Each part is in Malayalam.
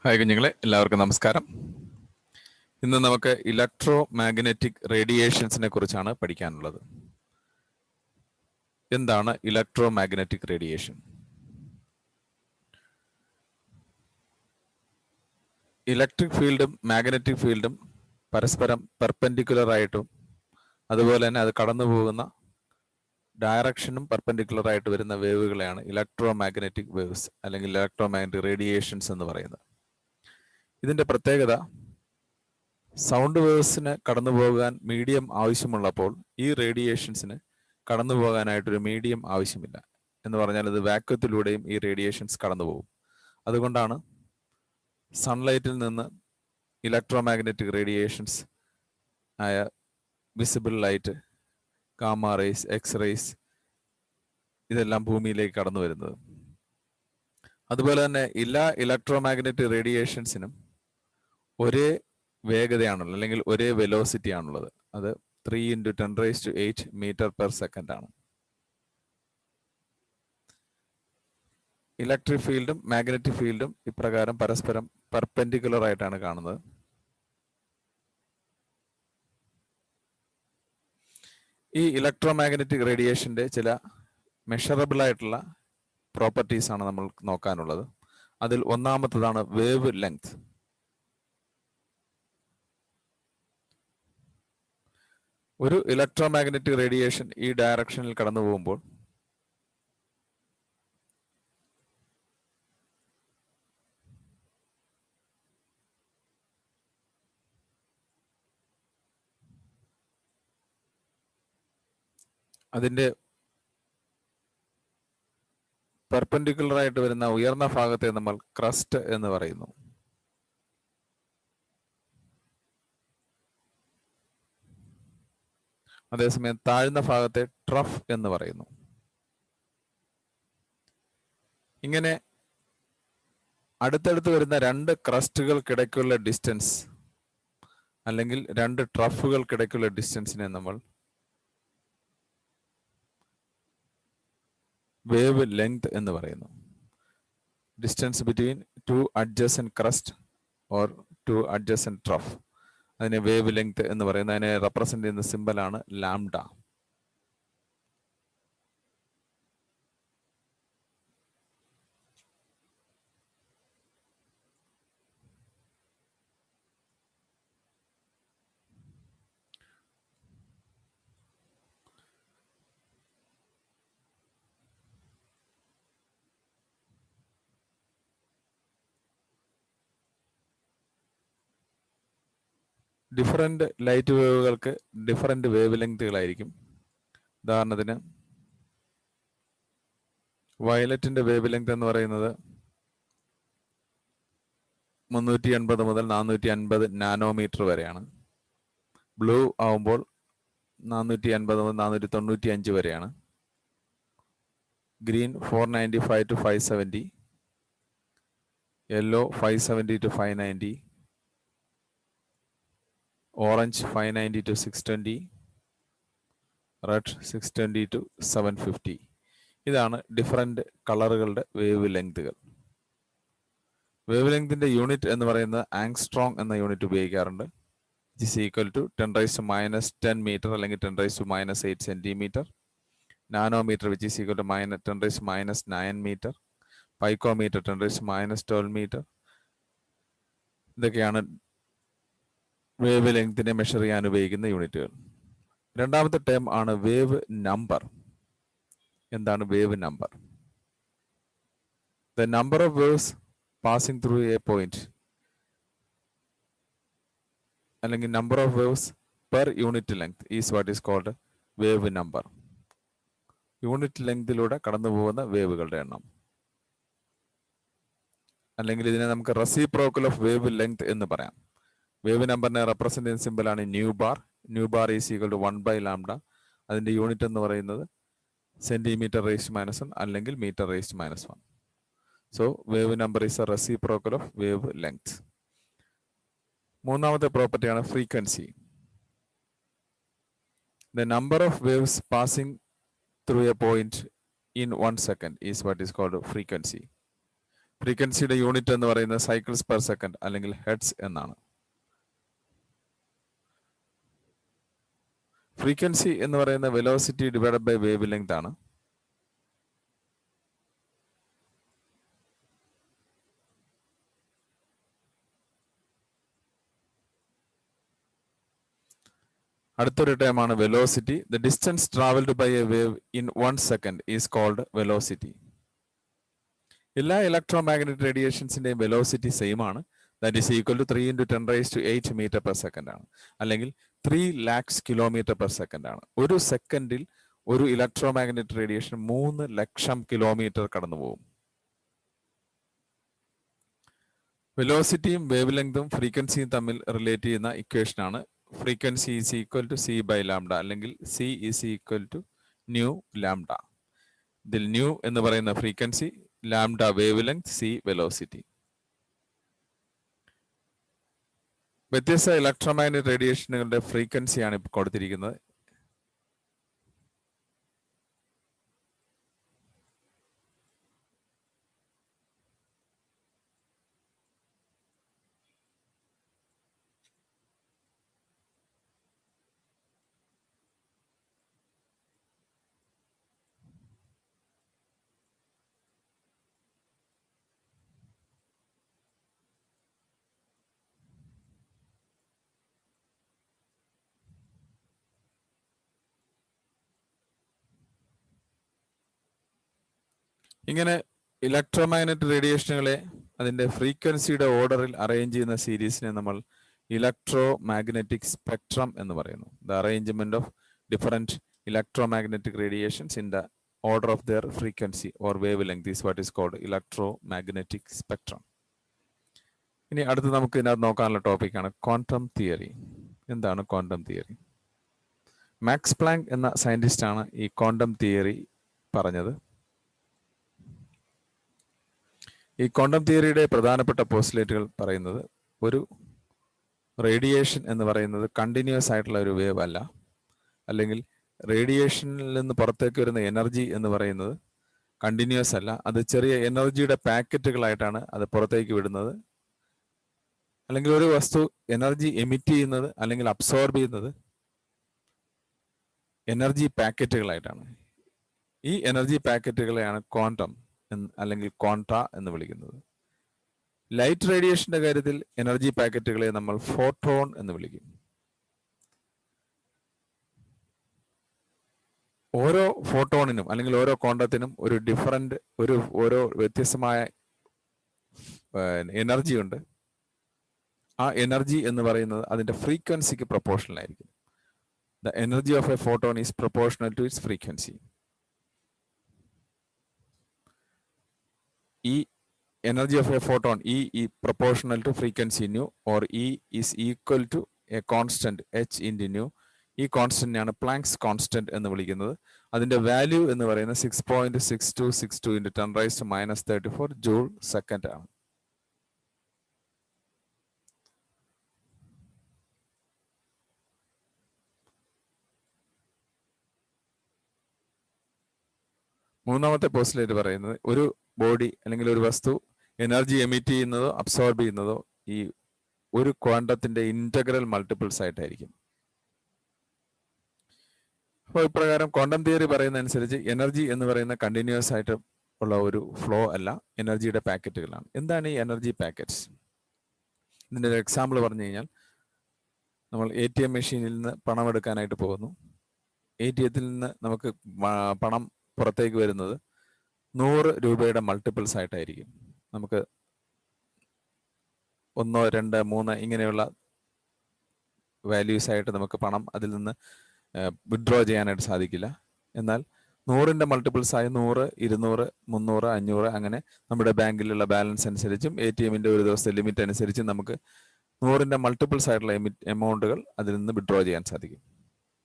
ഹായ് കുഞ്ഞുങ്ങളെ, എല്ലാവർക്കും നമസ്കാരം. ഇന്ന് നമുക്ക് ഇലക്ട്രോ മാഗ്നറ്റിക് റേഡിയേഷൻസിനെ കുറിച്ചാണ് പഠിക്കാനുള്ളത്. എന്താണ് ഇലക്ട്രോ മാഗ്നറ്റിക് റേഡിയേഷൻ? ഇലക്ട്രിക് ഫീൽഡും മാഗ്നറ്റിക് ഫീൽഡും പരസ്പരം പെർപെൻഡിക്കുലർ ആയിട്ടും അതുപോലെ തന്നെ അത് കടന്നു പോകുന്ന ഡയറക്ഷനും പെർപെൻഡിക്കുലർ ആയിട്ട് വരുന്ന വേവുകളെയാണ് ഇലക്ട്രോ മാഗ്നറ്റിക് വേവ്സ് അല്ലെങ്കിൽ ഇലക്ട്രോ മാഗ്നറ്റിക് റേഡിയേഷൻസ് എന്ന് പറയുന്നത്. ഇതിന്റെ പ്രത്യേകത, സൗണ്ട് വേവ്സിന് കടന്നു പോകാൻ മീഡിയം ആവശ്യമുള്ളപ്പോൾ ഈ റേഡിയേഷൻസിന് കടന്നു പോകാനായിട്ടൊരു മീഡിയം ആവശ്യമില്ല. എന്ന് പറഞ്ഞാൽ ഇത് വാക്വത്തിലൂടെയും ഈ റേഡിയേഷൻസ് കടന്നു പോകും. അതുകൊണ്ടാണ് സൺലൈറ്റിൽ നിന്ന് ഇലക്ട്രോ മാഗ്നറ്റിക് റേഡിയേഷൻസ് ആയ visible light, gamma rays, X rays ഇതെല്ലാം ഭൂമിയിലേക്ക് കടന്നു വരുന്നത്. അതുപോലെ തന്നെ എല്ലാ ഇലക്ട്രോ മാഗ്നറ്റിക് റേഡിയേഷൻസിനും ഒരേ വേഗതയാണുള്ളത്, അല്ലെങ്കിൽ ഒരേ വെലോസിറ്റി ആണുള്ളത്. അത് 3 × 10⁸ മീറ്റർ/സെക്കൻഡ് ആണ്. ഇലക്ട്രിക് ഫീൽഡും മാഗ്നറ്റിക് ഫീൽഡും ഇപ്രകാരം പരസ്പരം പെർപെൻഡിക്കുലർ ആയിട്ടാണ് കാണുന്നത്. ഈ ഇലക്ട്രോ മാഗ്നറ്റിക് റേഡിയേഷന്റെ ചില മെഷറബിൾ ആയിട്ടുള്ള പ്രോപ്പർട്ടീസ് ആണ് നമ്മൾ നോക്കാനുള്ളത്. അതിൽ ഒന്നാമത്തതാണ് വേവ് ലെങ്ത്. ഒരു ഇലക്ട്രോ മാഗ്നറ്റിക് റേഡിയേഷൻ ഈ ഡയറക്ഷനിൽ കടന്നു പോകുമ്പോൾ അതിന്റെ പെർപെൻഡിക്കുലർ ആയിട്ട് വരുന്ന ഉയർന്ന ഭാഗത്തെ നമ്മൾ ക്രസ്റ്റ് എന്ന് പറയുന്നു. അതേസമയം താഴ്ന്ന ഭാഗത്തെ ട്രഫ് എന്ന് പറയുന്നു. ഇങ്ങനെ അടുത്തടുത്ത് വരുന്ന രണ്ട് ക്രസ്റ്റുകൾക്കിടയ്ക്കുള്ള ഡിസ്റ്റൻസ് അല്ലെങ്കിൽ രണ്ട് ട്രഫുകൾക്കിടയ്ക്കുള്ള ഡിസ്റ്റൻസിനെ നമ്മൾ വേവ് ലെങ്ത് എന്ന് പറയുന്നു. Distance between 2 adjacent crust or 2 adjacent trough, അതിനെ വേവ് ലെങ്ത് എന്ന് പറയുന്നത്. അതിനെ റെപ്രസെന്റ് ചെയ്യുന്ന സിമ്പലാണ് ലാംഡ. ഡിഫറെന്റ് ലൈറ്റ് വേവുകൾക്ക് ഡിഫറെന്റ് വേവ് ലെങ്തുകളായിരിക്കും. ഉദാഹരണത്തിന് വയലറ്റിന്റെ വേവ് ലെങ്ത് എന്ന് പറയുന്നത് 380 മുതൽ 450 നാനോമീറ്റർ വരെയാണ്. ബ്ലൂ ആവുമ്പോൾ 480 മുതൽ 495 വരെയാണ്. Green 495 to 570, yellow 570 to 590, orange 590 to 620, red 620 to 750. ഇതാണ് ഡിഫറെന്റ് കളറുകളുടെ വേവ് ലെങ്തുകൾ. വേവ് ലെങ്തിന്റെ യൂണിറ്റ് എന്ന് പറയുന്നത് ആങ്സ്ട്രോങ് എന്ന യൂണിറ്റ് ഉപയോഗിക്കാറുണ്ട്. It is equal to 10⁻10 metre അല്ലെങ്കിൽ 10⁻8 centimetre. Nanometre which is equal to 10⁻9 metre. Picometre 10⁻12 metre. ഇതൊക്കെയാണ് വേവ് ലെങ്തിനെ മെഷർ ചെയ്യാൻ ഉപയോഗിക്കുന്ന യൂണിറ്റുകൾ. രണ്ടാമത്തെ ടേം ആണ് വേവ് നമ്പർ. എന്താണ് wave number? The number of waves passing through a point അല്ലെങ്കിൽ number of waves per unit length is what is called wave number. Unit ലെങ്തിലൂടെ കടന്നു പോകുന്ന വേവുകളുടെ എണ്ണം, അല്ലെങ്കിൽ ഇതിനെ നമുക്ക് റെസിപ്രോക്കൽ ഓഫ് വേവ് ലെങ്ത് എന്ന് പറയാം. വേവ് നമ്പറിനെ റെപ്രസെന്റ് ചെയ്യുന്ന സിമ്പിളാണ് nu bar. Nu bar is equal to 1/λ. അതിന്റെ യൂണിറ്റ് എന്ന് പറയുന്നത് cm⁻⁻1 അല്ലെങ്കിൽ m⁻⁻1. So wave number is a reciprocal of wavelength. മൂന്നാമത്തെ പ്രോപ്പർട്ടിയാണ് frequency. The number of waves passing through a point in 1 second is what is called frequency. ഫ്രീക്വൻസിയുടെ യൂണിറ്റ് എന്ന് പറയുന്നത് സൈക്കിൾസ് പെർ സെക്കൻഡ് അല്ലെങ്കിൽ ഹെഡ്സ് എന്നാണ്. ഫ്രീക്വൻസി എന്ന് പറയുന്ന velocity divided by wavelength ആണ്. അടുത്തൊരു ടേമാണ് velocity. The distance travelled by a wave in 1 second is called velocity. എല്ലാ ഇലക്ട്രോ മാഗ്നറ്റിക് റേഡിയേഷൻസിന്റെയും വെലോസിറ്റി സെയിം ആണ്. That is equal to 3 × 10⁸ metre per second ആണ്, അല്ലെങ്കിൽ 3 lakhs കിലോമീറ്റർ പെർ സെക്കൻഡ് ആണ്. ഒരു സെക്കൻഡിൽ ഒരു ഇലക്ട്രോ മാഗ്നറ്റിക് റേഡിയേഷൻ 3 ലക്ഷം കിലോമീറ്റർ കടന്നു പോകും. വെലോസിറ്റിയും വേവ് ലെങ്തും ഫ്രീക്വൻസിയും തമ്മിൽ റിലേറ്റ് ചെയ്യുന്ന ഇക്വേഷൻ ആണ് frequency is equal to c by lambda, അല്ലെങ്കിൽ c is equal to nu lambda. ഇതിൽ ന്യൂ എന്ന് പറയുന്ന frequency, lambda wavelength, c velocity. വ്യത്യസ്ത ഇലക്ട്രോമാഗ്നറ്റിക് റേഡിയേഷനുകളുടെ ഫ്രീക്വൻസിയാണ് ഇപ്പോൾ കൊടുത്തിരിക്കുന്നത്. ഇങ്ങനെ ഇലക്ട്രോമാഗ്നറ്റിക് റേഡിയേഷനുകളെ അതിന്റെ ഫ്രീക്വൻസിയുടെ ഓർഡറിൽ അറേഞ്ച് ചെയ്യുന്ന സീരീസിനെ നമ്മൾ ഇലക്ട്രോ മാഗ്നറ്റിക് സ്പെക്ട്രം എന്ന് പറയുന്നു. The arrangement of different electromagnetic radiations in the order of their frequency or wavelength is what is called electromagnetic spectrum. ഇനി അടുത്ത് നമുക്ക് ഇതിനകത്ത് നോക്കാനുള്ള ടോപ്പിക്കാണ് ക്വാണ്ടം തിയറി. എന്താണ് ക്വാണ്ടം തിയറി? മാക്സ് പ്ലാങ്ക് എന്ന സയന്റിസ്റ്റാണ് ഈ ക്വാണ്ടം തിയറി പറഞ്ഞത്. ഈ ക്വാണ്ടം തിയറിയുടെ പ്രധാനപ്പെട്ട പോസ്റ്റുലേറ്റുകൾ പറയുന്നത്, ഒരു റേഡിയേഷൻ എന്ന് പറയുന്നത് കണ്ടിന്യൂസ് ആയിട്ടുള്ള ഒരു വേവ് അല്ല, അല്ലെങ്കിൽ റേഡിയേഷനിൽ നിന്ന് പുറത്തേക്ക് വരുന്ന എനർജി എന്ന് പറയുന്നത് കണ്ടിന്യൂസ് അല്ല, അത് ചെറിയ എനർജിയുടെ പാക്കറ്റുകളായിട്ടാണ് അത് പുറത്തേക്ക് വിടുന്നത്. അല്ലെങ്കിൽ ഒരു വസ്തു എനർജി എമിറ്റ് ചെയ്യുന്നത് അല്ലെങ്കിൽ അബ്സോർബ് ചെയ്യുന്നത് എനർജി പാക്കറ്റുകളായിട്ടാണ്. ഈ എനർജി പാക്കറ്റുകളെയാണ് ക്വാണ്ടം അല്ലെങ്കിൽ ക്വാണ്ട എന്ന് വിളിക്കുന്നത്. ലൈറ്റ് റേഡിയേഷന്റെ കാര്യത്തിൽ എനർജി പാക്കറ്റുകളെ നമ്മൾ ഫോട്ടോൺ എന്ന് വിളിക്കും. ഓരോ ഫോട്ടോണിനും അല്ലെങ്കിൽ ഓരോ ക്വാണ്ടത്തിനും ഒരു ഡിഫറൻറ്റ് ഓരോ വ്യത്യസ്തമായ എനർജി ഉണ്ട്. ആ എനർജി എന്ന് പറയുന്നത് അതിന്റെ ഫ്രീക്വൻസിക്ക് പ്രൊപ്പോർഷണൽ ആയിരിക്കും. The energy of a photon is proportional to its frequency. E energy of a photon E proportional to frequency nu, or E is equal to a constant h into nu. ഈ കോൺസ്റ്റന്റിനാണ് പ്ലാങ്ക്സ് കോൺസ്റ്റന്റ് എന്ന് വിളിക്കുന്നത്. അതിന്റെ വാല്യൂ എന്ന് പറയുന്നത് 6.6262 into 10⁻⁻34 ജൂൾ സെക്കൻഡ് ആണ്. മൂന്നാമത്തെ പോസ്റ്റുലേറ്റ് പറയുന്നത്, ഒരു ബോഡി അല്ലെങ്കിൽ ഒരു വസ്തു എനർജി എമിറ്റ് ചെയ്യുന്നതോ അബ്സോർബ് ചെയ്യുന്നതോ ഈ ഒരു ക്വാണ്ടത്തിന്റെ ഇന്റഗ്രൽ മൾട്ടിപ്പിൾസ് ആയിട്ടായിരിക്കും. അപ്പോൾ ഇപ്രകാരം ക്വാണ്ടം തിയറി പറയുന്നതനുസരിച്ച് എനർജി എന്ന് പറയുന്ന കണ്ടിന്യൂസ് ആയിട്ട് ഉള്ള ഒരു ഫ്ലോ അല്ല, എനർജിയുടെ പാക്കറ്റുകളാണ്. എന്താണ് ഈ എനർജി പാക്കറ്റ്സ്? ഇതിൻ്റെ ഒരു എക്സാമ്പിൾ പറഞ്ഞു കഴിഞ്ഞാൽ, നമ്മൾ ATM മെഷീനിൽ നിന്ന് പണം എടുക്കാനായിട്ട് പോകുന്നു. ATMത്തിൽ നിന്ന് നമുക്ക് പണം പുറത്തേക്ക് വരുന്നത് 100 രൂപയുടെ മൾട്ടിപ്പിൾസ് ആയിട്ടായിരിക്കും. നമുക്ക് 1, 2, 3 ഇങ്ങനെയുള്ള വാല്യൂസ് ആയിട്ട് നമുക്ക് പണം അതിൽ നിന്ന് വിഡ്രോ ചെയ്യാനായിട്ട് സാധിക്കില്ല. എന്നാൽ 100ന്റെ മൾട്ടിപ്പിൾസ് ആയ 100, 200, 300, 500 അങ്ങനെ നമ്മുടെ ബാങ്കിലുള്ള ബാലൻസ് അനുസരിച്ചും ATMന്റെ ഒരു ദിവസത്തെ ലിമിറ്റ് അനുസരിച്ചും നമുക്ക് 100ന്റെ മൾട്ടിപ്പിൾസ് ആയിട്ടുള്ള എമൗണ്ടുകൾ അതിൽ നിന്ന് വിഡ്രോ ചെയ്യാൻ സാധിക്കും.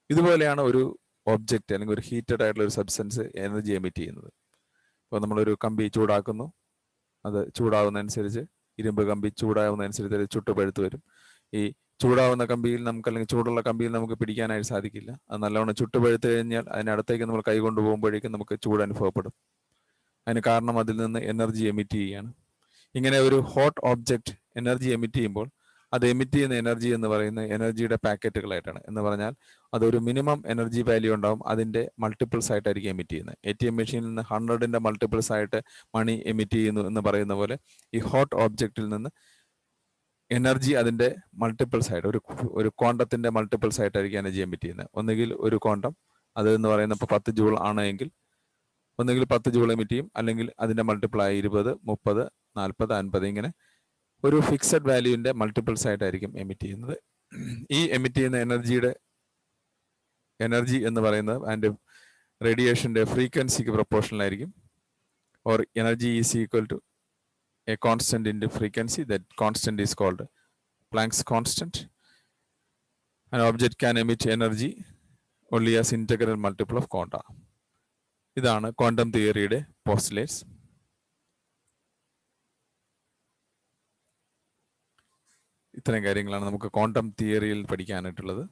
ഇതുപോലെയാണ് ഒരു ഒബ്ജക്റ്റ് അല്ലെങ്കിൽ ഒരു ഹീറ്റഡ് ആയിട്ടുള്ള ഒരു സബ്സ്റ്റൻസ് എനർജി എമിറ്റ് ചെയ്യുന്നത്. ഇപ്പോൾ നമ്മളൊരു കമ്പി ചൂടാക്കുന്നു, അത് ചൂടാവുന്നതനുസരിച്ച് ഇരുമ്പ് കമ്പി ചൂടാവുന്നതനുസരിച്ച് അത് ചുട്ടുപഴുത്ത് വരും. ഈ ചൂടാവുന്ന കമ്പിയിൽ നമുക്ക് അല്ലെങ്കിൽ ചൂടുള്ള കമ്പിയിൽ നമുക്ക് പിടിക്കാനായിട്ട് സാധിക്കില്ല. അത് നല്ലവണ്ണം ചുട്ടുപഴുത്ത് കഴിഞ്ഞാൽ അതിനടുത്തേക്ക് നമ്മൾ കൈ കൊണ്ടുപോകുമ്പോഴേക്കും നമുക്ക് ചൂട് അനുഭവപ്പെടും. അതിന് കാരണം അതിൽ നിന്ന് എനർജി എമിറ്റ് ചെയ്യുകയാണ്. ഇങ്ങനെ ഒരു ഹോട്ട് ഓബ്ജക്റ്റ് എനർജി എമിറ്റ് ചെയ്യുമ്പോൾ അത് എമിറ്റ് ചെയ്യുന്ന എനർജി എന്ന് പറയുന്ന എനർജിയുടെ പാക്കറ്റുകളായിട്ടാണ്. എന്ന് പറഞ്ഞാൽ അതൊരു മിനിമം എനർജി വാല്യൂ ഉണ്ടാവും, അതിൻ്റെ മൾട്ടിപ്പിൾസ് ആയിട്ടായിരിക്കും എമിറ്റ് ചെയ്യുന്നത്. ATM മെഷീനിൽ നിന്ന് 100ന്റെ മൾട്ടിപ്പിൾസ് ആയിട്ട് മണി എമിറ്റ് ചെയ്യുന്നു എന്ന് പറയുന്ന പോലെ ഈ ഹോട്ട് ഓബ്ജക്റ്റിൽ നിന്ന് എനർജി അതിൻ്റെ മൾട്ടിപ്പിൾസ് ആയിട്ട് ഒരു ക്വാണ്ടത്തിന്റെ മൾട്ടിപ്പിൾസ് ആയിട്ടായിരിക്കും എനർജി എമിറ്റ് ചെയ്യുന്നത്. ഒന്നുകിൽ ഒരു ക്വാണ്ടം അത് എന്ന് പറയുന്നത് ഇപ്പോൾ 10 ജൂൾ ആണെങ്കിൽ ഒന്നുകിൽ 10 ജൂൾ എമിറ്റ് ചെയ്യും, അല്ലെങ്കിൽ അതിൻ്റെ മൾട്ടിപ്പിളായി 20, 30, 40, 50 ഇങ്ങനെ ഒരു ഫിക്സഡ് വാല്യൂവിൻ്റെ മൾട്ടിപ്പിൾസ് ആയിട്ടായിരിക്കും എമിറ്റ് ചെയ്യുന്നത്. ഈ എമിറ്റ് ചെയ്യുന്ന എനർജി എന്ന് പറയുന്നത് അതിൻ്റെ റേഡിയേഷൻ്റെ ഫ്രീക്വൻസിക്ക് പ്രൊപ്പോർഷണൽ ആയിരിക്കും. Or energy is equal to a constant into frequency. That constant is called Planck's constant. An object can emit energy only as integral multiple of quanta. ഇതാണ് ക്വാണ്ടം തിയറിയുടെ പോസ്റ്റുലേറ്റ്സ്. ഇത്തരം കാര്യങ്ങളാണ് നമുക്ക് ക്വാണ്ടം തിയറിയിൽ പഠിക്കാനായിട്ടുള്ളത്.